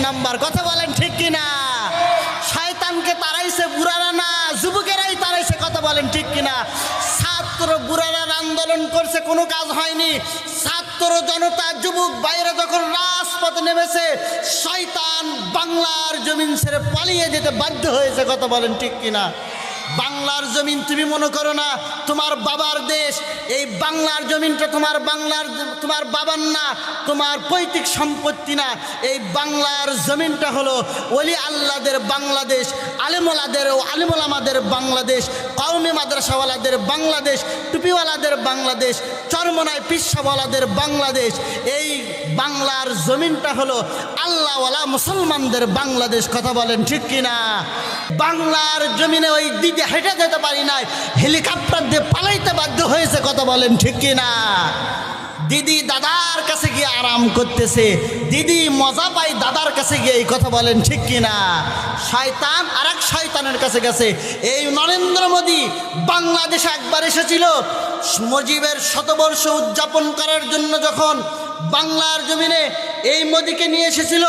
Number. কথা বলেন ঠিক কিনা? শয়তানকে তাড়াইছে বুড়ারা না, যুবকেরাই তাড়াইছে। কথা বলেন ঠিক কিনা? ছাত্র বুড়ারা আন্দোলন করছে, কোনো কাজ হয়নি। ছাত্র জনতা যুবক বাইরে যখন রাজপথে নেমেছে, শয়তান বাংলার জমিন ছেড়ে পালিয়ে যেতে বাধ্য হয়েছে। কথা বলেন ঠিক কিনা? বাংলার জমিন তুমি মনে করো না তোমার বাবার দেশ। এই বাংলার জমিনটা তোমার বাবার না, তোমার পৈতৃক সম্পত্তি না। এই বাংলার জমিনটা হলো ওলি আল্লাহদের বাংলাদেশ, আলিমুলামাদের বাংলাদেশ, কওমি মাদ্রাসাওয়ালাদের বাংলাদেশ, টুপিওয়ালাদের বাংলাদেশ, চরমনায় পিসাওয়ালাদের বাংলাদেশ। এই বাংলার জমিনটা হলো আল্লাহওয়ালা মুসলমানদের বাংলাদেশ। কথা বলেন ঠিক কিনা? বাংলার জমিনে ওই দিদি হেঁটে যেতে পারি নাই, হেলিকপ্টার দিয়ে পালাইতে বাধ্য হয়েছে। কথা বলেন ঠিক কিনা? দিদি দাদার কাছে গিয়ে আরাম করতেছে, দিদি মজা পাই দাদার কাছে গিয়ে। এই কথা বলেন ঠিক কিনা? শয়তান আর এক শয়তানের কাছে গেছে। এই নরেন্দ্র মোদী বাংলাদেশে একবার এসেছিল মুজিবের শতবর্ষ উদযাপন করার জন্য। যখন বাংলার জমিনে এই মোদীকে নিয়ে এসেছিল,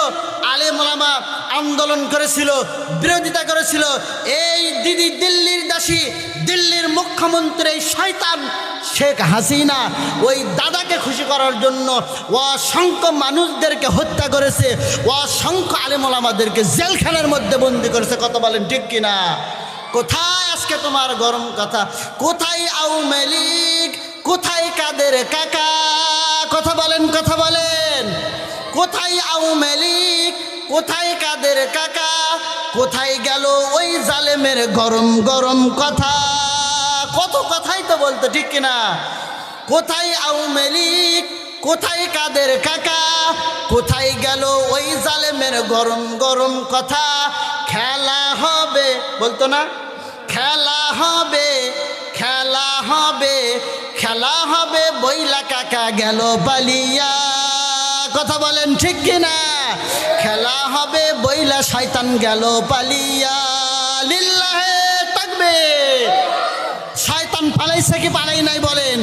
আলেম ওলামা আন্দোলন করেছিল, বিরোধিতা করেছিল। এই দিদি দিল্লির দাসী, দিল্লির মুখ্যমন্ত্রী এই শয়তান শেখ হাসিনা ওই দাদাকে খুশি করার জন্য অসংখ্য মানুষদেরকে হত্যা করেছে, অসংখ্য আলেম ওলামাদেরকে জেলখানার মধ্যে বন্দি করেছে। কথা বলেন ঠিক কিনা? কোথায় আজকে তোমার গরম কথা? কোথায় আওয়ামী লীগ? কোথায় কাদের কাকা? কথা বলেন, কথা বলেন। কোথায় আওয়ামী লীগ? কোথায় কাদের কাকা? কোথায় গেল ওই জালেমের গরম গরম কথা? কত কথাই তো বলতো, ঠিক কিনা? কোথায় আওয়ামী লীগ? কোথায় কাদের কাকা? কোথায় গেল ওই জালেমের গরম গরম কথা? খেলা হবে বলতো না? খেলা হবে, খেলা হবে, খেলা হবে, বইলা কাকা গেল পালিয়া। কথা বলেন ঠিক কিনা? খেলা হবে বইলা শয়তান গেল পালিয়া। লিল্লাহে তাকবীর। শয়তান পালাইছে কি পালাই নাই বলেন?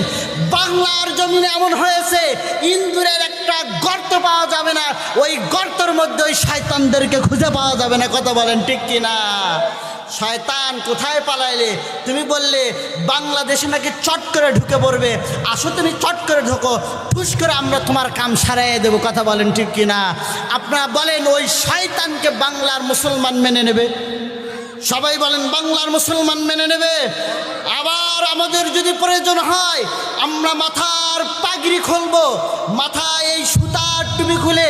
বাংলার জমিনে এমন হয়েছে, ইন্দুরের একটা গর্ত পাওয়া যাবে না, ওই গর্তের মধ্যে ওই শয়তানদেরকে খুঁজে পাওয়া যাবে না। কথা বলেন ঠিক কিনা? শয়তান কোথায় পালাইলে? তুমি বললে বাংলাদেশে নাকি চট করে ঢুকে পড়বে। আসো তুমি চট করে ঢোকো, ঠুস করে আমরা তোমার কাম সারাইয়ে দেবো। কথা বলেন ঠিক কিনা? আপনারা বলেন ওই শয়তানকে বাংলার মুসলমান মেনে নেবে? সবাই বলেন বাংলার মুসলমান মেনে নেবে? আবার আমাদের যদি প্রয়োজন হয় আমরা মাথার পাগড়ি খুলবো, মাথায় এই সুতার টুপি খুলে